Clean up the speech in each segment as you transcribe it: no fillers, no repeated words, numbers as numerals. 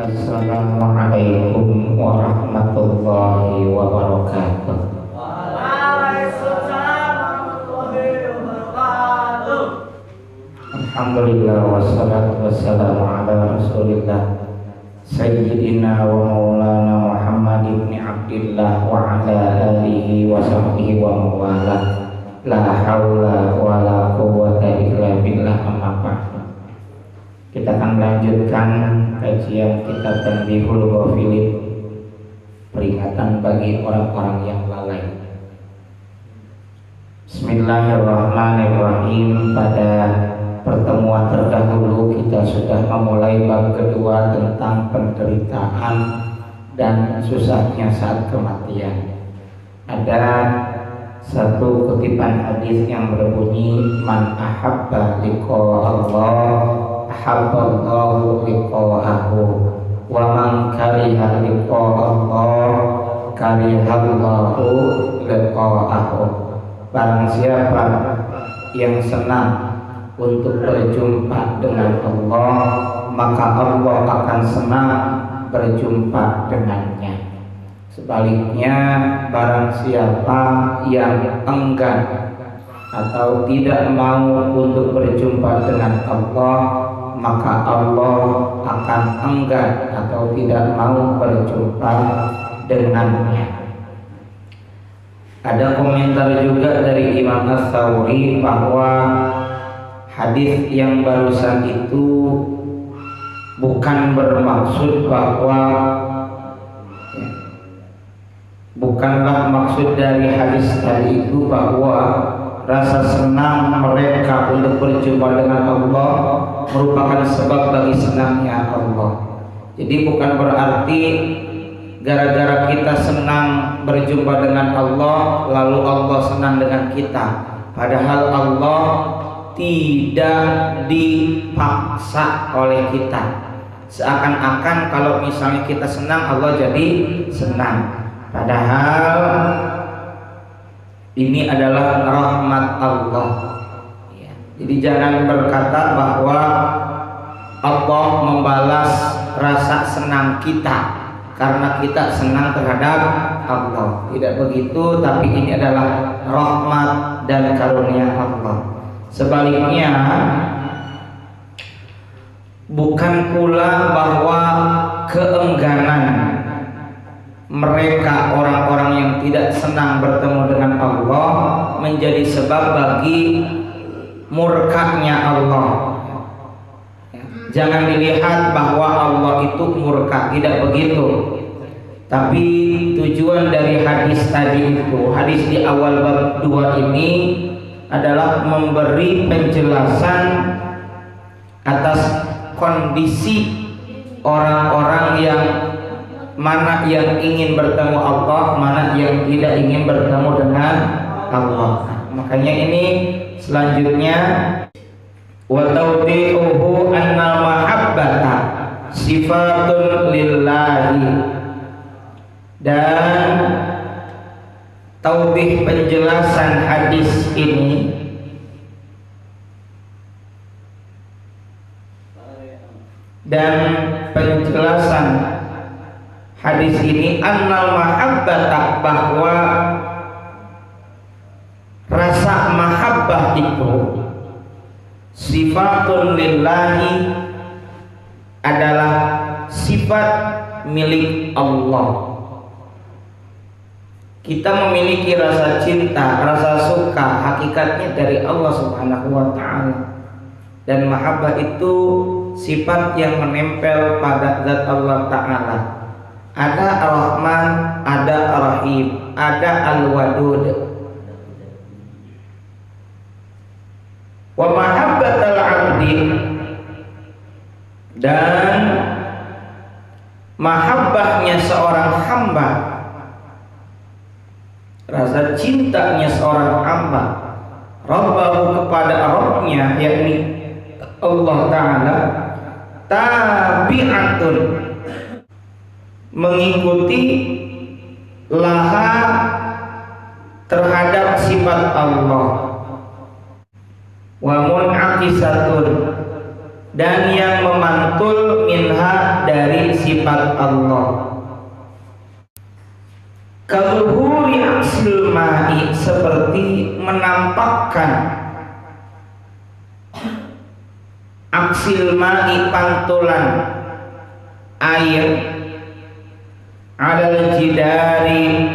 Assalamualaikum warahmatullahi wabarakatuh. Waalaikumsalam warahmatullahi wabarakatuh. Alhamdulillah wassalatu wassalamu ala Rasulillah Sayyidina wa maulana Muhammad ibn Abdillah wa ala alihi wa sahbihi wa mawala. La haula wa la quwwata illa billah, amma ba'du. Kita akan lanjutkan kajian kitab Tanbihul Ghafilin, peringatan bagi orang-orang yang lalai. Bismillahirrahmanirrahim. Pada pertemuan terdahulu kita sudah memulai bab kedua tentang penderitaan dan susahnya saat kematian. Ada satu kutipan hadis yang berbunyi, man ahabba liqa Allah ahabballahu liqa'ahu wa man kariha liqa Allah karihallahu liqa'ahu. Barang siapa yang senang untuk berjumpa dengan Allah, maka Allah akan senang berjumpa dengannya. Sebaliknya, barang siapa yang enggan atau tidak mau untuk berjumpa dengan Allah, maka Allah akan enggan atau tidak mau berjumpa dengannya. Ada komentar juga dari Imam As-Sawri bahwa hadis yang barusan itu bukan bermaksud bahwa bukanlah maksud dari hadis tadi itu bahwa rasa senang mereka untuk berjumpa dengan Allah merupakan sebab bagi senangnya Allah. Jadi bukan berarti gara-gara kita senang berjumpa dengan Allah lalu Allah senang dengan kita. Padahal Allah tidak dipaksa oleh kita. Seakan-akan kalau misalnya kita senang, Allah jadi senang. Padahal ini adalah rahmat Allah. Jadi jangan berkata bahwa Allah membalas rasa senang kita karena kita senang terhadap Allah. Tidak begitu, tapi ini adalah rahmat dan karunia Allah. Sebaliknya, bukan pula bahwa keengganan mereka orang-orang yang tidak senang bertemu dengan Allah menjadi sebab bagi murkanya Allah. Jangan dilihat bahwa Allah itu murka, tidak begitu. Tapi tujuan dari hadis tadi itu, hadis di awal bab 2 ini adalah memberi penjelasan atas kondisi orang-orang yang mana yang ingin bertemu Allah, mana yang tidak ingin bertemu dengan Allah. Makanya ini selanjutnya, wa tawdihuhu anna mahabbata sifatun lillahi, dan taudih penjelasan hadis ini dan penjelasan hadis ini annal mahabbata, bahwa rasa mahabbah itu sifatun lillahi, adalah sifat milik Allah. Kita memiliki rasa cinta, rasa suka, hakikatnya dari Allah Subhanahu wa ta'ala. Dan mahabbah itu sifat yang menempel pada zat Allah Ta'ala. Ada Ar-Rahman, ada Ar-Rahim, ada Al-Wadud. Wa mahabbatal abdi, dan mahabbahnya seorang hamba, rasa cintanya seorang hamba Rabbahu kepada Rabbnya, yakni Allah Ta'ala, tabi'atun, mengikuti laha terhadap sifat Allah, wa mun'aqisatun, dan yang memantul minha dari sifat Allah. Kaluhuri aksil ma'i, seperti menampakkan aksil ma'i, pantulan air, alal jidari,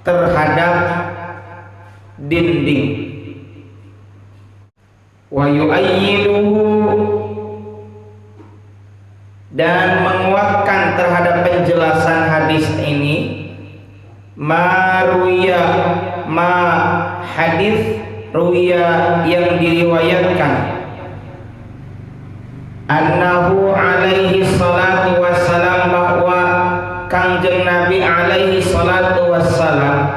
terhadap dinding, wa yu'ayyiduhu, dan menguatkan terhadap penjelasan hadis ini hadis ruya yang diriwayatkan annahu alaihi salatu wassalam, bahwa Kangjeng Nabi alaihi salatu wassalam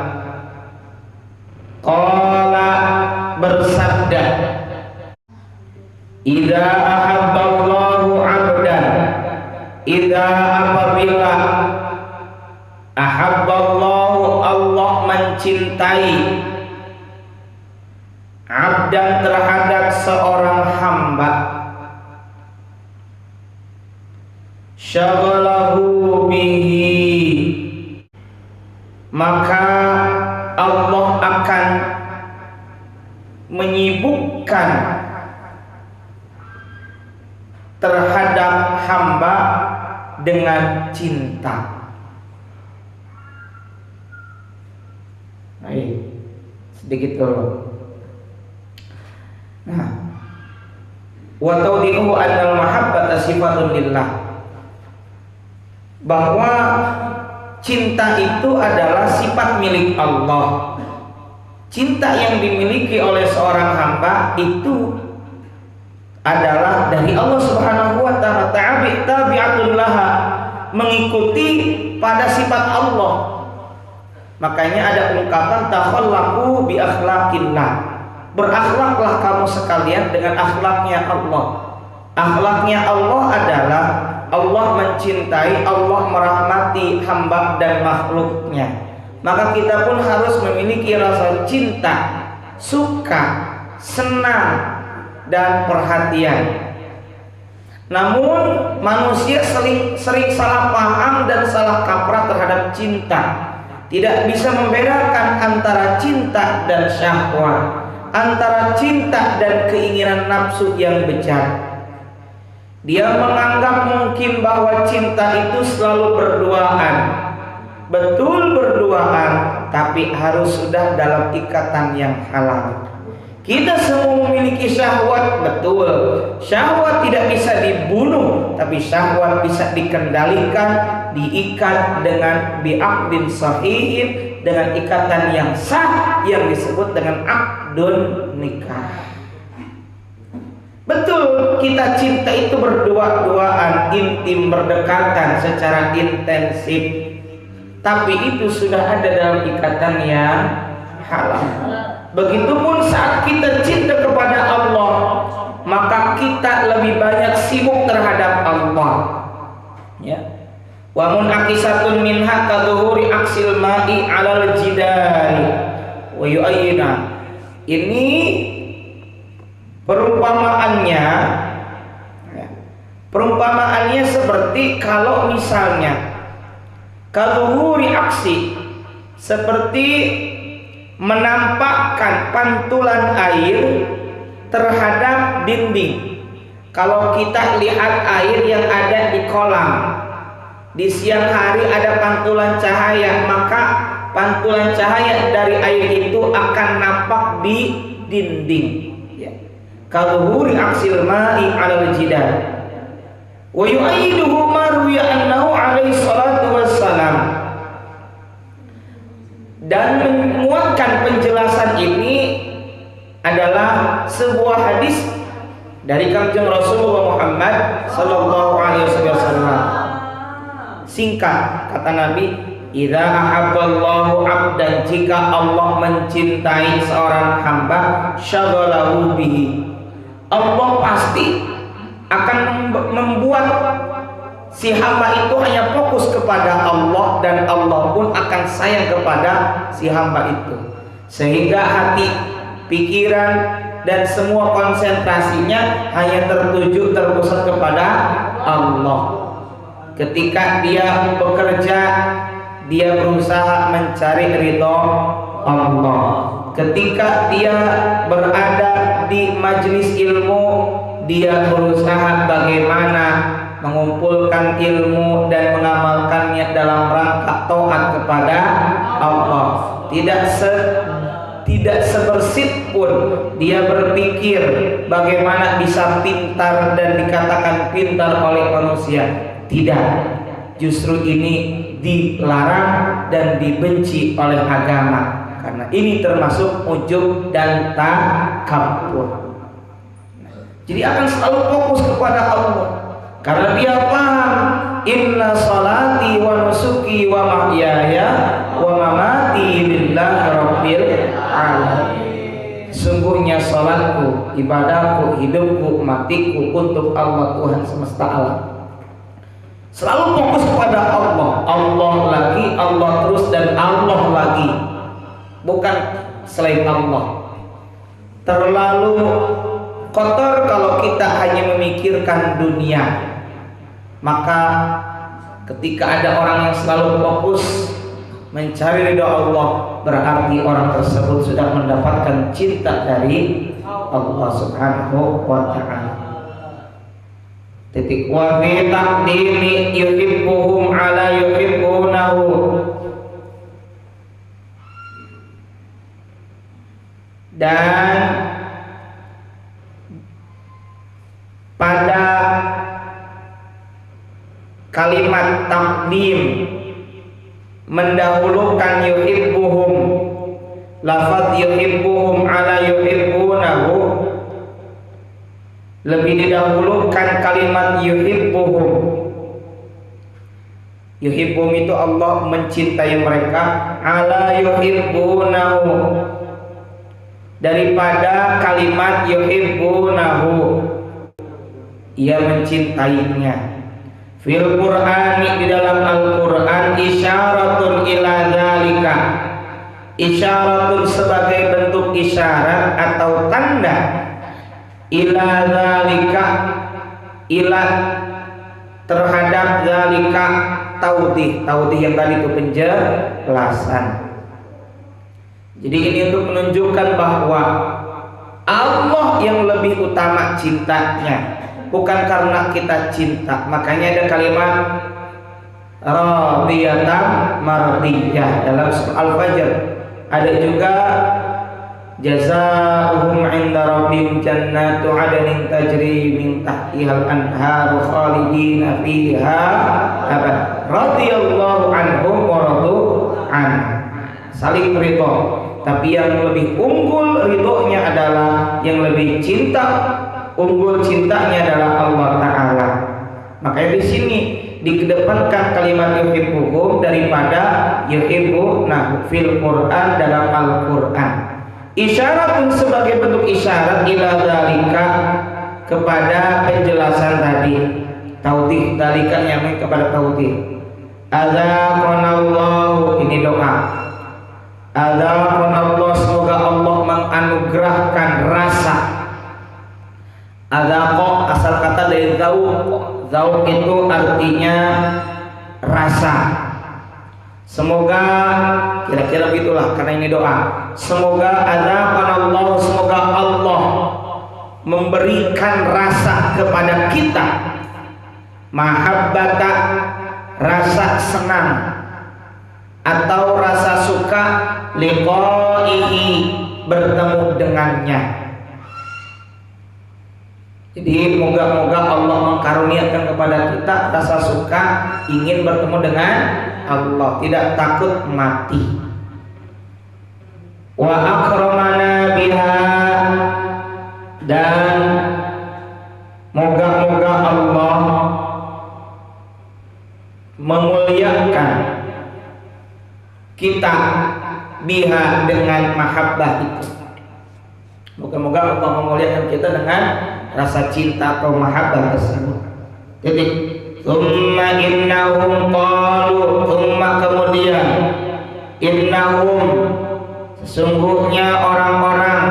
qala, bersabda, idza ahabballahu abdan, idza apabila ahabballahu, Allah mencintai, abdan terhadap seorang hamba, syaghalahu bihi, maka Allah akan menyibukkan terhadap hamba dengan cinta. Sedikit dulu. Nah, wa tawdihu annal mahabbata sifatun lillah, bahwa cinta itu adalah sifat milik Allah. Cinta yang dimiliki oleh seorang hamba itu adalah dari Allah Subhanahu wa taala, tabi'atul laha, mengikuti pada sifat Allah. Makanya ada ungkapan takhallaqu bi akhlaqillah, berakhlaklah kamu sekalian dengan akhlaknya Allah. Akhlaknya Allah adalah Allah mencintai, Allah merahmati hamba dan makhluknya. Maka kita pun harus memiliki rasa cinta, suka, senang, dan perhatian. Namun manusia sering salah paham dan salah kaprah terhadap cinta. Tidak bisa membedakan antara cinta dan syahwat, antara cinta dan keinginan nafsu yang bejat. Dia menganggap mungkin bahwa cinta itu selalu berduaan. Betul berduaan, tapi harus sudah dalam ikatan yang halal. Kita semua memiliki syahwat, betul. Syahwat tidak bisa dibunuh, tapi syahwat bisa dikendalikan, diikat dengan bi'aqdin sahihin, dengan ikatan yang sah yang disebut dengan aqdun nikah. Betul, kita cinta itu berdua-duaan, intim, berdekatan secara intensif. Tapi itu sudah ada dalam ikatan yang halal. Begitupun saat kita cinta kepada Allah, maka kita lebih banyak sibuk terhadap Allah. Ya. Wa munaqisatun minha kadzuhuri aksil ma'i 'alal jidari wa yu'ayyina. Ini perumpamaannya, ya, perumpamaannya seperti kalau misalnya kadzuhuri aksi, seperti menampakkan pantulan air terhadap dinding. Kalau kita lihat air yang ada di kolam, di siang hari ada pantulan cahaya, maka pantulan cahaya dari air itu akan nampak di dinding. Kadzuhuri aksil ma'i 'alal jidar. Wa yu'ayyiduhu ma ruwiya annahu 'alaihi salatu wassalam. Dan menguatkan penjelasan ini adalah sebuah hadis dari Kangjeng Rasulullah Muhammad sallallahu alaihi wasallam. Singkat kata Nabi, idza ahabballahu 'abdan, jika Allah mencintai seorang hamba, syaghalahu bihi, Allah pasti akan membuat si hamba itu hanya fokus kepada Allah, dan Allah pun akan sayang kepada si hamba itu, sehingga hati, pikiran, dan semua konsentrasinya hanya terpusat kepada Allah. Ketika dia bekerja, dia berusaha mencari ridho Allah. Ketika dia berada di majelis ilmu, dia berusaha bagaimana mengumpulkan ilmu dan mengamalkannya dalam rangka taat kepada Allah. Tidak sebersit pun dia berpikir bagaimana bisa pintar dan dikatakan pintar oleh manusia. Tidak, justru ini dilarang dan dibenci oleh agama, karena ini termasuk ujub dan takabbur. Jadi akan selalu fokus kepada Allah, karena dia paham inna salati wa nusuki wa mahyaya wa mamati lillahi rabbil alamin. Sungguhnya salatku, ibadahku, hidupku, matiku untuk Allah, Tuhan semesta alam. Selalu fokus kepada Allah, Allah lagi, Allah terus, dan Allah lagi, bukan selain Allah. Terlalu kotor kalau kita hanya memikirkan dunia. Maka ketika ada orang yang selalu fokus mencari ridha Allah, berarti orang tersebut sudah mendapatkan cinta dari Allah Subhanahu wa ta'ala. Titik wa fi taqdimi yuhibbuhum ala yuhibbunahu. Dan pada kalimat taqdim mendahulukan yuhibbuhum, lafaz yuhibbuhum ala yuhibbunahu, lebih didahulukan kalimat yuhibbuhum. Yuhibbuhum itu Allah mencintai mereka, ala yuhibbunahu, daripada kalimat yuhibbunahu, ia mencintainya. Fil Qur'ani, di dalam Al-Qur'an, isyaratun ila dzalika, isyaratun sebagai bentuk isyarat atau tanda, ila dzalika, ila terhadap dzalika, taudih yang tadi itu penjelasan. Jadi ini untuk menunjukkan bahwa Allah yang lebih utama cintanya, bukan karena kita cinta. Makanya ada kalimat radiyatan mardiyah dalam surah Al-Fajr. Ada juga jazaohum 'inda rabbihim jannatu 'adnin tajri min tahtihal anharu khalidina fiha abad radhiyallahu anhum wa radu an. Saling ridho, tapi yang lebih unggul ridhonya adalah yang lebih cinta, unggul cintanya adalah Allah Ta'ala. Makanya di sini dikedepankan kalimat yuhibbuhum daripada yuhibbuna fil Quran, dalam Al-Quran. Isyarat sebagai bentuk isyarat ila dzalika, kepada penjelasan tadi, taudih, dzalika yang kepada taudih. Adzaqanallahu, ini doa. Adzaqanallahu, semoga Allah menganugerahkan rasa. Adzaqo asal kata dari zauq. Zauq itu artinya rasa. Semoga, kira-kira begitulah, karena ini doa. Semoga adzaqanallahu, semoga Allah memberikan rasa kepada kita, mahabbata, rasa senang atau rasa suka, liqaihi, bertemu dengannya. Jadi moga-moga Allah mengkaruniakan kepada kita rasa suka, ingin bertemu dengan Allah, tidak takut mati. Wa akramana biha, dan moga-moga Allah memuliakan kita biha, dengan mahabbah itu. Moga-moga Allah memuliakan kita dengan rasa cinta atau mahabbah tersebut. Titik. Tsumma innahum qalu, tsumma kemudian, innahum, sesungguhnya orang-orang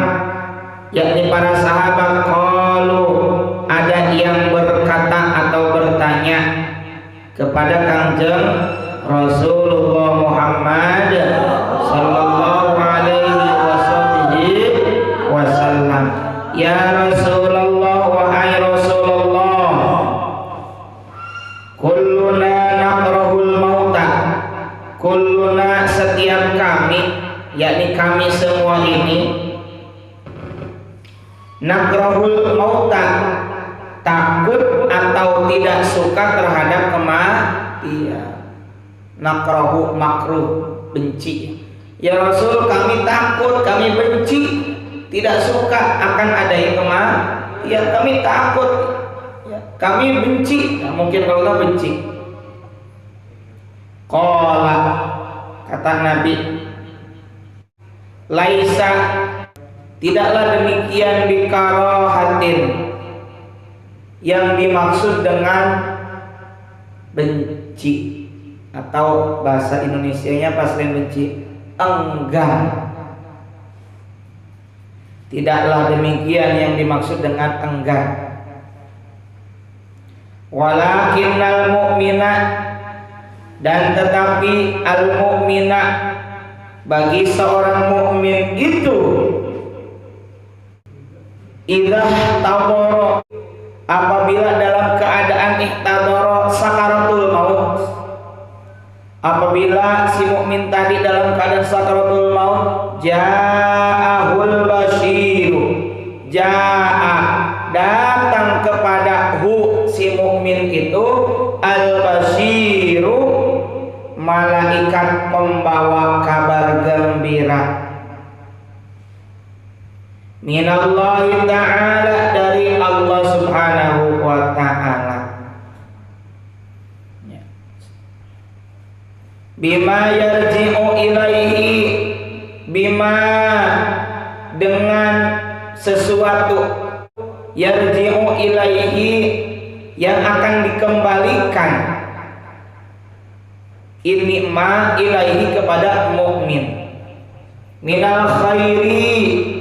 yakni para sahabat, qalu, ada yang berkata atau bertanya kepada Kangjeng Rasulullah Muhammad sallallahu alaihi wasallam, ya Rasulullah, wahai Rasulullah, kulluna nakrahul mauta, kulluna setiap kami, yakni kami semua ini, nakrahul mauta, takut atau tidak suka terhadap kematian. Nakrahu, makruh, benci. Ya Rasul, kami takut, kami benci, tidak suka akan adanya kematian. Kami takut, kami benci. Nah, mungkin kalau nggak benci. Qala, kata Nabi, laisa, tidaklah demikian bikarahatin, yang dimaksud dengan benci, atau bahasa Indonesianya pas lain benci, enggan. Tidaklah demikian yang dimaksud dengan enggan. Walakinnal mu'mina, dan tetapi al mu'mina, bagi seorang mukmin itu, idza tabara, apabila dalam keadaan ihtadara sakaratul maut, apabila si mukmin tadi dalam keadaan sakaratul maut, ja'ahul basyiru, ja'a, datang kepada hu si mukmin itu, al basyiru, malaikat pembawa kabar gembira, minallahi ta'ala, dari Allah subhanahu wa ta'ala, bima yarji'u ilaihi, bima, dengan sesuatu, yarji'u ilaihi, yang akan dikembalikan, ini ma ilaihi, kepada mukmin, minal khairi,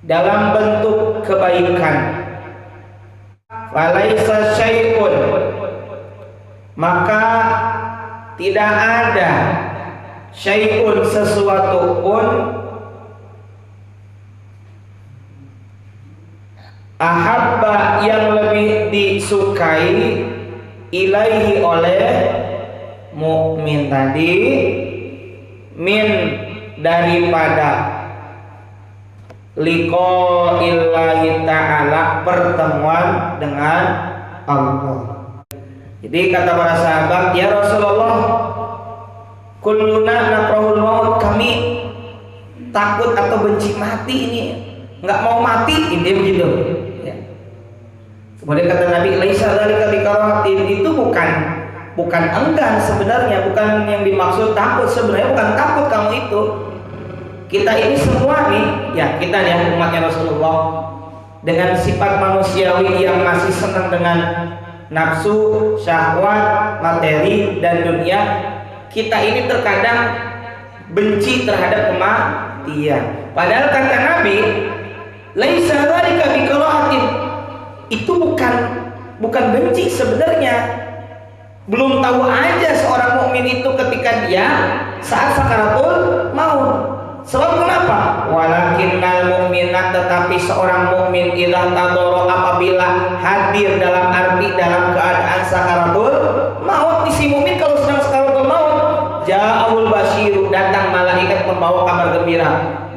dalam bentuk kebaikan, falaisa syai'un, maka tidak ada, syai'un, sesuatu pun, ahabba, yang lebih disukai, ilaihi, oleh mukmin tadi, min, daripada liqa'illahi ta'ala, pertemuan dengan Allah. Jadi kata para sahabat, ya Rasulullah, kulluna nakrahul maut, kami takut atau benci mati ini, nggak mau mati, ini begitu. Ya. Kemudian kata Nabi, laisa dzalika bikarahatin, itu bukan enggan sebenarnya, bukan yang dimaksud takut, sebenarnya bukan takut kamu itu. Kita ini semua nih, ya kita ya umatnya Rasulullah, dengan sifat manusiawi yang masih senang dengan nafsu, syahwat, materi, dan dunia, kita ini terkadang benci terhadap kematian. Padahal kata Nabi, laisa dzalika bikarahatin, itu bukan benci sebenarnya. Belum tahu aja seorang mukmin itu ketika dia saat sakaratul maut. Sebab kenapa? Walakinnal mu'minat, tetapi seorang mukmin idza tadara, apabila hadir dalam arti dalam keadaan sakaratul maut, si mukmin kalau sedang sakaratul maut, ja'ahul basyiru, datang malaikat membawa kabar gembira,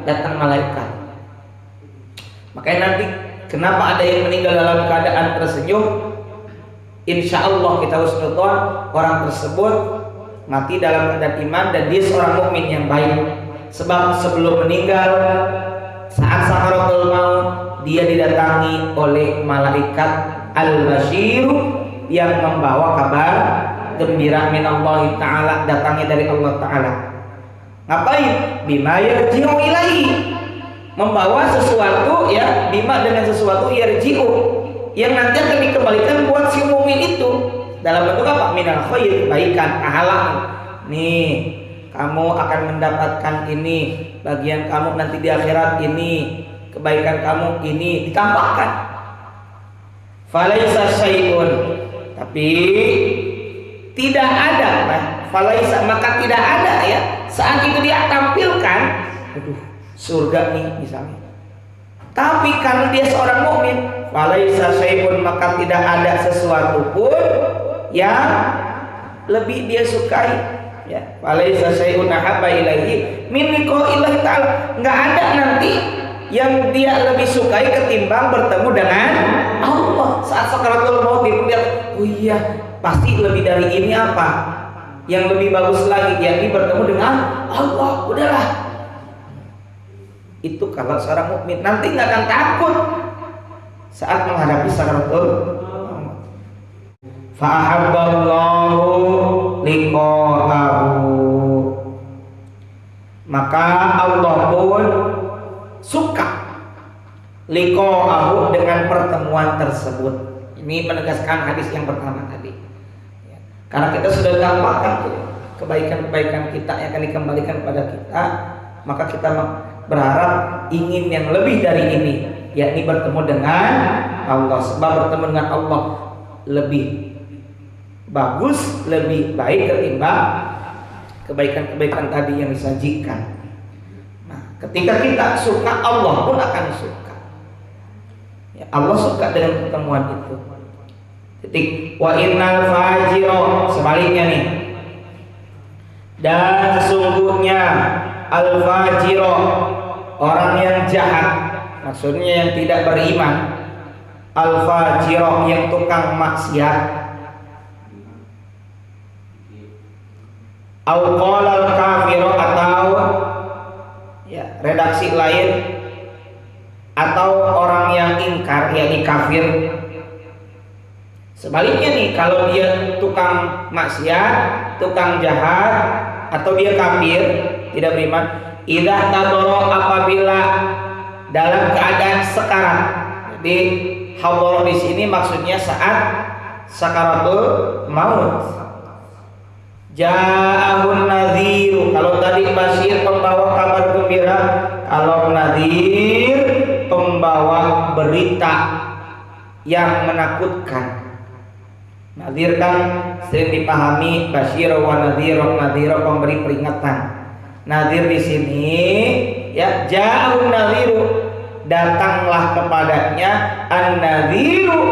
datang malaikat. Makanya nanti kenapa ada yang meninggal dalam keadaan tersenyum? Insya Allah kita husnudzon, orang tersebut mati dalam keadaan iman dan dia seorang mukmin yang baik. Sebab sebelum meninggal, saat sakaratul maut, dia didatangi oleh malaikat al-basyiru, yang membawa kabar gembira minallahi ta'ala, datangnya dari Allah ta'ala. Ngapain? Bima yarji'u ilaihi, membawa sesuatu, ya, bima, dengan sesuatu, yarji'u, yang nanti akan dikembalikan buat si mukmin itu dalam bentuk apa? Minal khair, kebaikan, pahala. Nih kamu akan mendapatkan ini, bagian kamu nanti di akhirat ini, kebaikan kamu ini, ditambahkan. Falaisa syai'un, tapi tidak ada, falaisa maka tidak ada ya. Saat itu dia tampilkan, aduh, surga nih misalnya. Tapi karena dia seorang mukmin, falaisa syai'un maka tidak ada sesuatu pun yang lebih dia sukai. Ya, falaisa syai'un ahabba ilaihi min liqa'illahi ta'ala. Enggak ada nanti yang dia lebih sukai ketimbang bertemu dengan Allah. Saat sakaratul maut dia lihat, oh iya, pasti lebih dari ini apa? Yang lebih bagus lagi, yakni bertemu dengan Allah. Udahlah. Itu kalau seorang mukmin nanti nggak akan takut saat menghadapi sakaratul maut. Fa'ahabballahu liqa'ahu, maka Allah pun suka liqa'ahu dengan pertemuan tersebut. Ini menegaskan hadis yang pertama tadi. Karena kita sudah gampangkan kebaikan-kebaikan kita yang akan dikembalikan pada kita, maka kita berharap ingin yang lebih dari ini, yakni bertemu dengan Allah. Sebab bertemu dengan Allah lebih bagus, lebih baik ketimbang kebaikan-kebaikan tadi yang disajikan. Nah, ketika kita suka, Allah pun akan suka. Ya, Allah suka dengan pertemuan itu. Titik. Wa innal fajiro, sebaliknya nih. Dan sesungguhnya al fajiro, orang yang jahat, maksudnya yang tidak beriman. Al fajiro, yang tukang maksiat. Au qalal kafiru, atau ya redaksi lain, atau orang yang ingkar, yakni kafir. Sebaliknya nih, kalau dia tukang maksiat, tukang jahat, atau dia kafir, tidak beriman, idza tadoro, apabila dalam keadaan sekarat. Jadi hadoro di sini maksudnya saat sakaratul maut. Ja'ahun nadhiru, kalau tadi basyir pembawa kabar gembira, kalau nadhir pembawa berita yang menakutkan. Nadhir kan sering dipahami basyir wa nadhir, nadhir pemberi peringatan. Nadhir di sini ya, ja'ahun nadhiru, datanglah kepadanya an-nadhiru,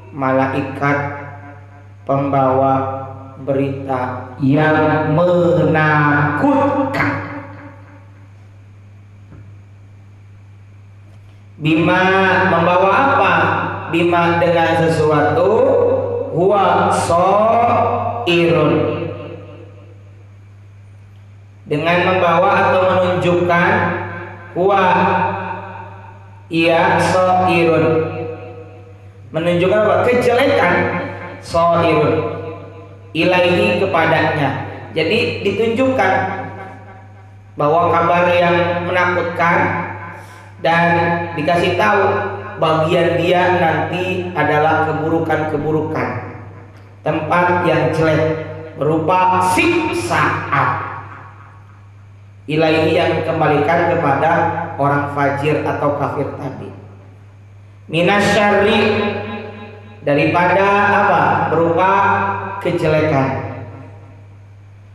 malaikat pembawa berita yang menakutkan. Bima, membawa apa? Bima, dengan sesuatu, huwa so'irun, dengan membawa atau menunjukkan, huwa ia so'irun, menunjukkan apa? Kejelekan. So'irun ilaihi, kepadanya. Jadi ditunjukkan bahwa kabar yang menakutkan, dan dikasih tahu bagian dia nanti adalah keburukan-keburukan, tempat yang jelek berupa siksaan. Ilaihi, yang dikembalikan kepada orang fajir atau kafir tadi. Minasyarri, daripada apa? Berupa kejelekan.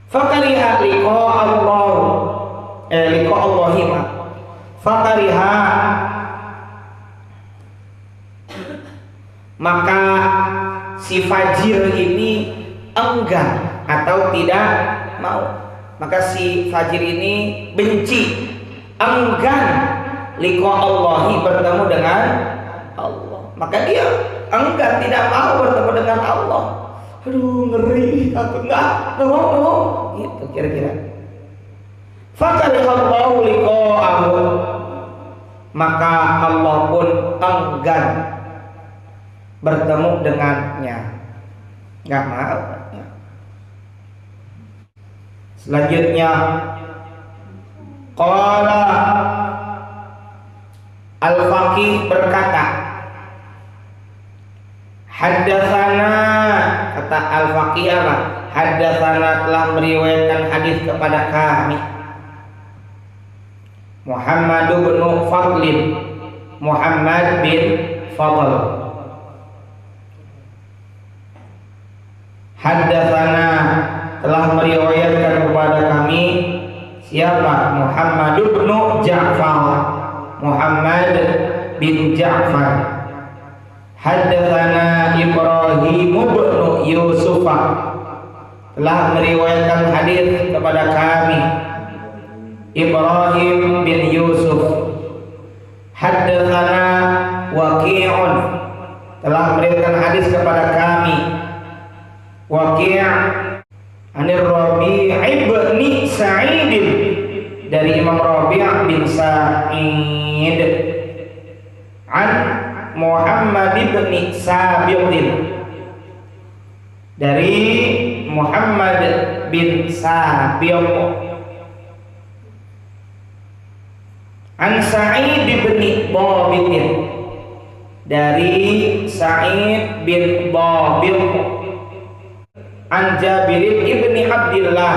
Fakariha liqa Allah, liqa Allahima. Fakariha, maka si fajir ini enggan atau tidak mau. Maka si fajir ini benci, enggan liqa Allahi, bertemu dengan Allah. Maka dia enggan, tidak mau bertemu dengan Allah. Aduh, ngeri, takut, enggak mau, gitu kira-kira. Fakarihallahu liqa'ahu, maka Allah pun enggan bertemu dengannya, enggak mau. Selanjutnya, qala Al-Faqih berkata, haddatsana, kata Al-Faqih apa? haddatsana telah meriwayatkan hadis kepada kami Muhammad bin Fadlin, Muhammad bin Fadl. Haddatsana telah meriwayatkan kepada kami siapa? Muhammad bin Ja'far, Muhammad bin Ja'far. Haddatsana Ibrahim bin Yusuf telah meriwayatkan hadis kepada kami Ibrahim bin Yusuf. Haddatsana Waqi'un telah meriwayatkan hadis kepada kami Waqi' anir Rabi' ibn Sa'id dari Imam Rabi' bin Sa'id an Muhammad bin Sabiq dari Muhammad bin Sabiq an Sa'id bin Thabit dari Sa'id bin Thabit an Jabir ibn Abdullah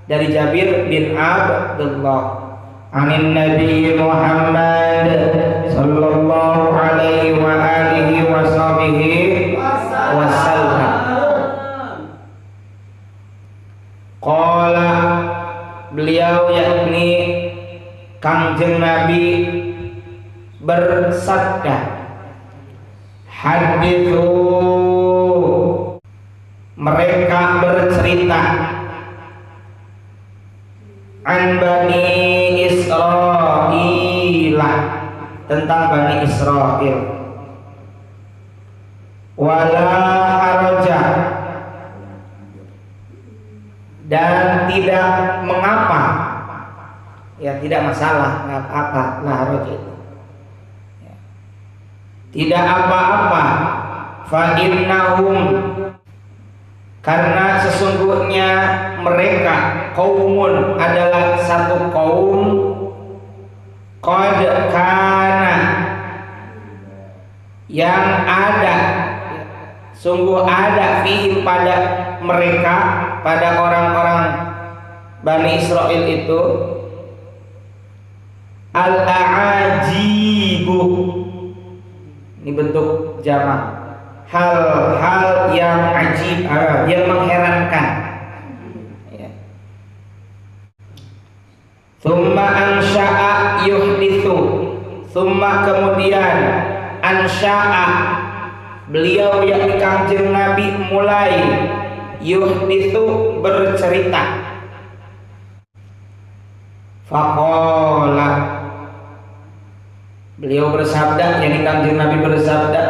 dari Jabir bin Abdullah anin Nabi Muhammad sallallahu alaihi wa alihi wa sahbihi wasallam qala beliau yakni Kangjeng Nabi bersabda hadithu mereka bercerita an Bani Israil tentang Bani Israil wala haraja dan tidak mengapa ya tidak masalah nggak apa la haraja itu ya. Tidak apa-apa fa innahum karena sesungguhnya mereka kaumun adalah satu kaum qad kana yang ada sungguh ada fi pada mereka pada orang-orang Bani Israil itu al-a'ajibu ini bentuk jamak hal-hal yang ajib, yang mengherankan. Thumma ansha'a yuhdithu, thumma kemudian ansha'a beliau yakni Kangjeng Nabi mulai yuhdithu bercerita. Faqala beliau bersabda, yakni Kangjeng Nabi bersabda,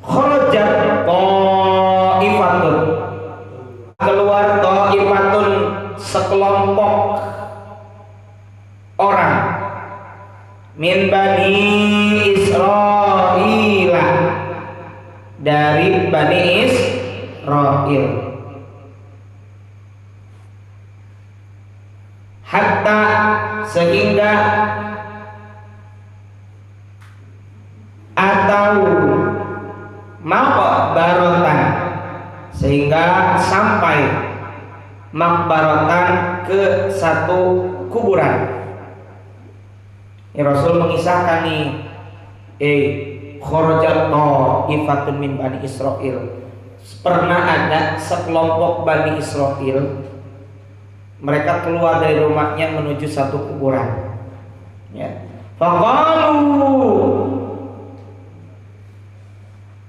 kharajat ta'ifatun, keluar ta'ifatun sekelompok orang min Bani Israil dari Bani Israil hatta sehingga atau makbarotan sehingga sampai makbarotan ke satu kuburan. Ya, Rasul mengisahkan nih kharajat ta'ifatun min Bani Israil, pernah ada sekelompok Bani Israil mereka keluar dari rumahnya menuju satu kuburan ya. Faqalu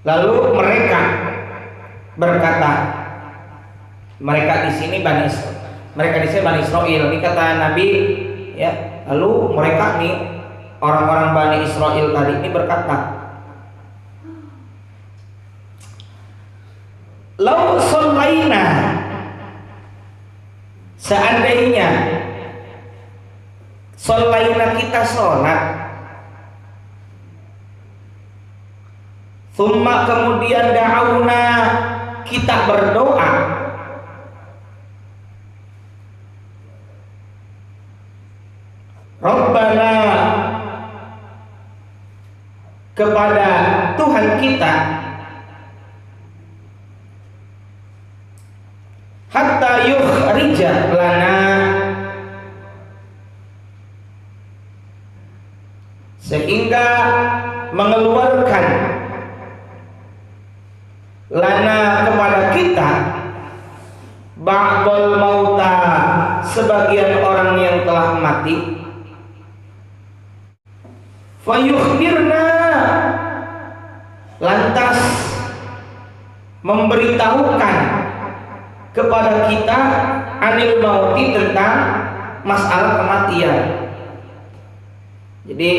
lalu mereka berkata, mereka di sini Bani Israil. Ini kata Nabi ya. Lalu mereka nih orang-orang Bani Israil tadi ini berkata, lau shallaina, seandainya shallaina kita sholat, thumma kemudian da'auna kita berdoa, Rabbana kepada Tuhan kita, yukhrija lana, sehingga mengeluarkan lana kepada kita ba'dul mauta, sebagian orang yang telah mati, fayukhbirna, lantas memberitahukan kepada kita anil mauti, tentang masalah kematian. Jadi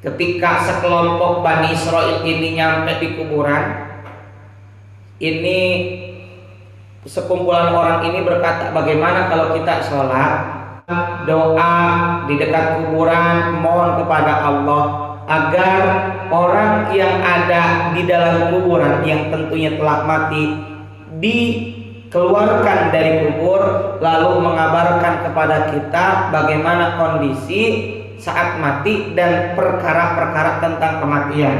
ketika sekelompok Bani Israil ini nyampe di kuburan, ini sekumpulan orang ini berkata, bagaimana kalau kita sholat, doa di dekat kuburan, mohon kepada Allah agar orang yang ada di dalam kuburan yang tentunya telah mati dikeluarkan dari kubur, lalu mengabarkan kepada kita bagaimana kondisi saat mati dan perkara-perkara tentang kematian.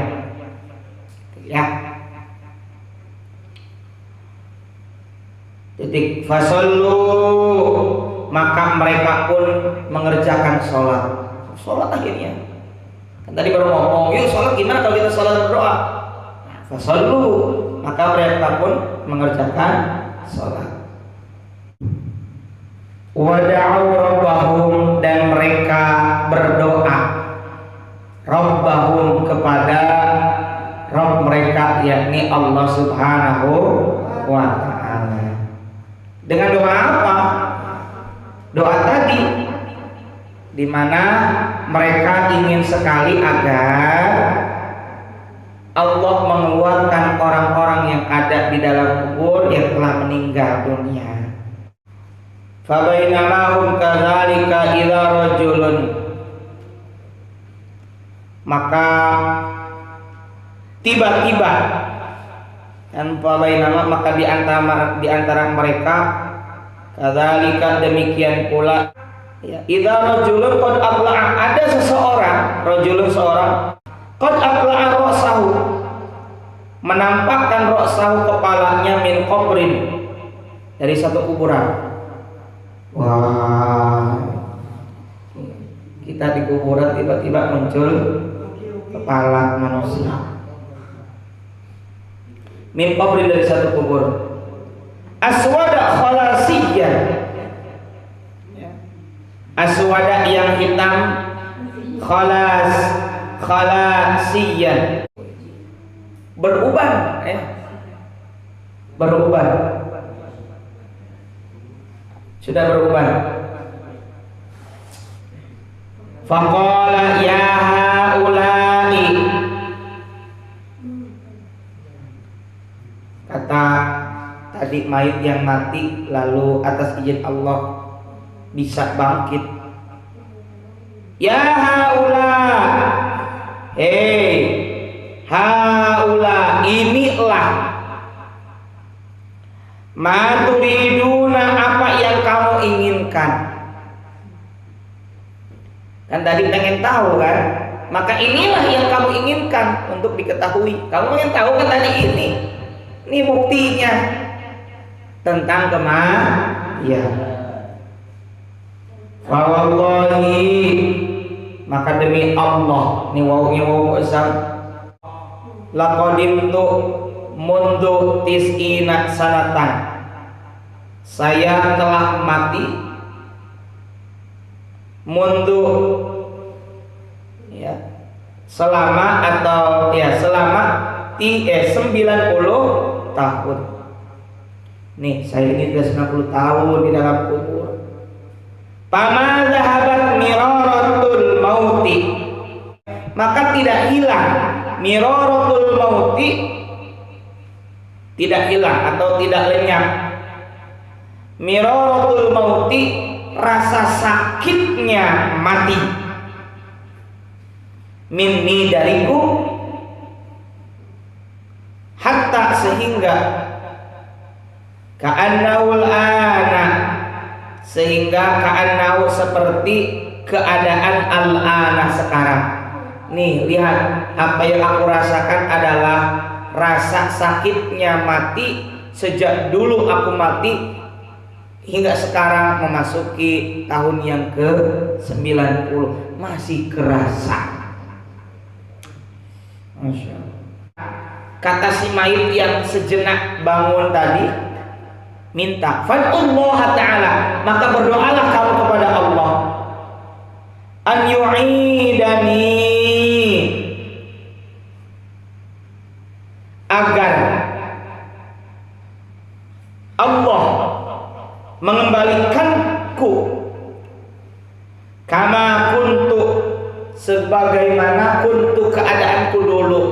Ya. Titik fasallu, maka mereka pun mengerjakan sholat. Sholat akhirnya. Kan tadi baru ngomong, yuk sholat gimana kalau kita sholat berdoa? Fasallu, maka mereka pun mengerjakan sholat. Wada'u rabbahum, dan mereka berdoa rabbahum kepada Rabb mereka, yakni Allah Subhanahu wa ta'ala. Dengan doa apa? Doa tadi, di mana mereka ingin sekali agar Allah mengeluarkan orang-orang yang ada di dalam kubur yang telah meninggal dunia. Fabainamahum kadzalika idza rajulun, maka tiba-tiba, dan fabainama, maka di antara mereka kadzalika, demikian pula, ya, idza rajulun qad atla'a, ada seseorang, rajulun seorang, qad atla'a ra'sahu, menampakkan ra'sahu, kepalanya, min qabrin, dari satu kuburan. Wah, kita di kuburan tiba-tiba muncul kepala manusia, min qabrin, dari satu kubur. Aswada khalasiyyan, aswada yang hitam, khalasiyyan, beruban, beruban, sudah beruban. Faqala ya haula'i, kata tadi mayit yang mati lalu atas izin Allah bisa bangkit. Ya haula, hei haula, inilah ma turiduna, apa yang kamu inginkan. Kan tadi pengen tahu kan, maka inilah yang kamu inginkan untuk diketahui. Kamu ingin tahu kan tadi ini buktinya tentang kematian. Wallahi, maka demi Allah, ini wau asam, laqadimtu mundu tis'ina sanatan, saya telah mati mundu, ya, selama, atau ya selama 90 tahun. Nih, saya ini sudah 90 tahun di dalam kubur. Pama zahabat miraratul mauti, maka tidak hilang miraratul mauti, tidak hilang atau tidak lenyap miraratul mauti, rasa sakitnya mati, minni, dariku, hatta, sehingga, ka'annaul ana, sehingga ka'annahu, seperti keadaan al-ana, sekarang. Nih, lihat, apa yang aku rasakan adalah rasa sakitnya mati sejak dulu aku mati hingga sekarang memasuki tahun yang ke-90 masih kerasa. Masya Allah. Kata si mayit yang sejenak bangun tadi, minta fad'ullah ta'ala, maka berdoalah kamu kepada Allah, an yu'idani, agar Allah mengembalikanku kama kuntu, sebagaimana kuntu keadaanku dulu.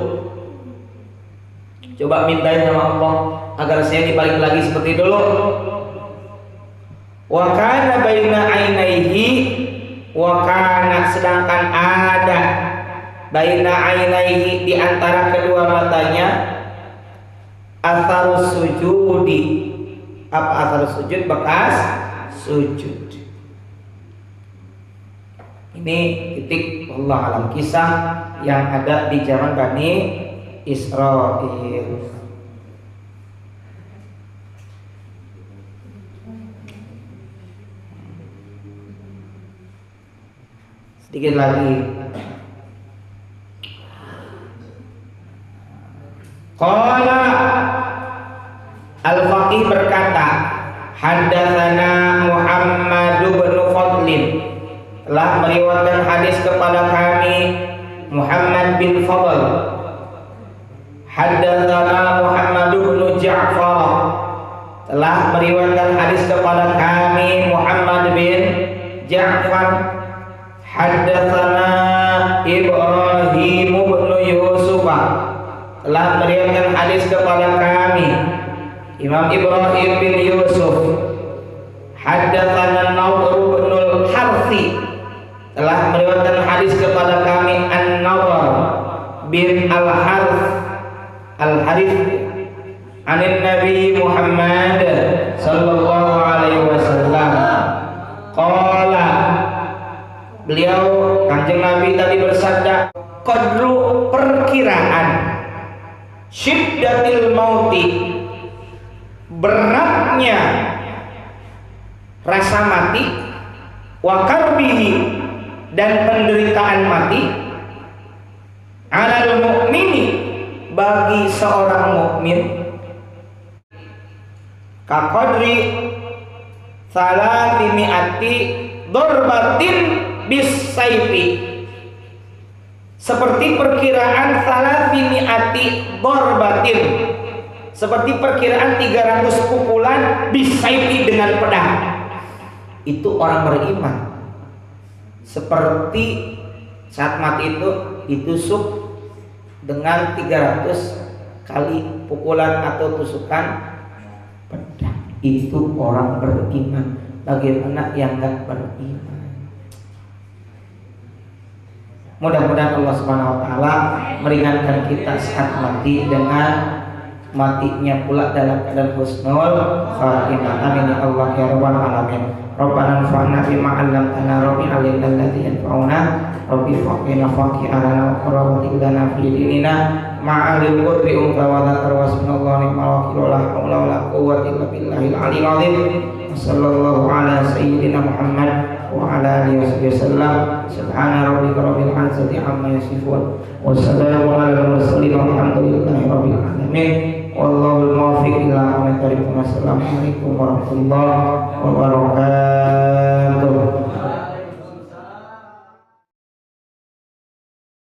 Coba mintain sama Allah agar saya dibalik lagi seperti dulu. Wa kana baina ainaihi, wa kana, sedangkan ada baina ainaihi, di antara kedua matanya, atharus sujudi. Apa atharus sujud? Bekas sujud. Ini titik Allah alam kisah yang ada di zaman Bani Israil. Sedikit lagi. Qala Al-Faqih berkata, haddatsana Muhammad bin Fadlin, telah meriwayatkan hadis kepada kami Muhammad bin Fadl. Haddatsana Muhammad bin Ja'far, telah meriwayatkan hadis kepada kami Muhammad bin Ja'far. Haddatsana Ibrahim bin Yusuf, telah meriwayatkan hadis kepada kami Imam Ibrahim bin Yusuf. Haddatsana Nawr bin al-Harthi, telah meriwayatkan hadis kepada kami An-Nawr bin Al-Harth anin Nabi Muhammad sallallahu alaihi wasallam. Qala, beliau Kanjeng Nabi tadi bersabda, qadru, perkiraan, syiddatil mauti, beratnya rasa mati, wa karbihi, dan penderitaan mati, alal mu'mini, bagi seorang mukmin, kaqadri salatimi'ati dorbatin bisayfi, seperti perkiraan salatimi'ati dorbatin, seperti perkiraan 300 pukulan bisayfi, dengan pedang. Itu orang beriman. Seperti saat mati itu ditusuk dengan 300 kali pukulan atau tusukan pedang. Itu orang beriman. Bagaimana yang enggak beriman? Mudah-mudahan Allah Subhanahu wa taala meringankan kita saat mati dengan matinya pula dalam keadaan husnul khatimah. Amin ya Allah ya rabbal alamin. Rabbana anfa'na bima 'allamtana, rabbi 'allimna alladhi yanfa'una, rabbi faqina faqi'ana wa qurrata lana fi dinina ma'alil qudri unka wa dzakar wa subhanallahi ni'mal wakil, la haula wa la quwwata illa billahil aliyyil azim. Sallallahu ala sayyidina Muhammad wa ala alihi wasallam. Subhana rabbika rabbil izzati amma yasifun, wa salamun alal mursalin, walhamdulillahi rabbil alamin. Wallahul muwaffiq ila aqwamit thoriq. Wassalamualaikum warahmatullahi wabarakatuh.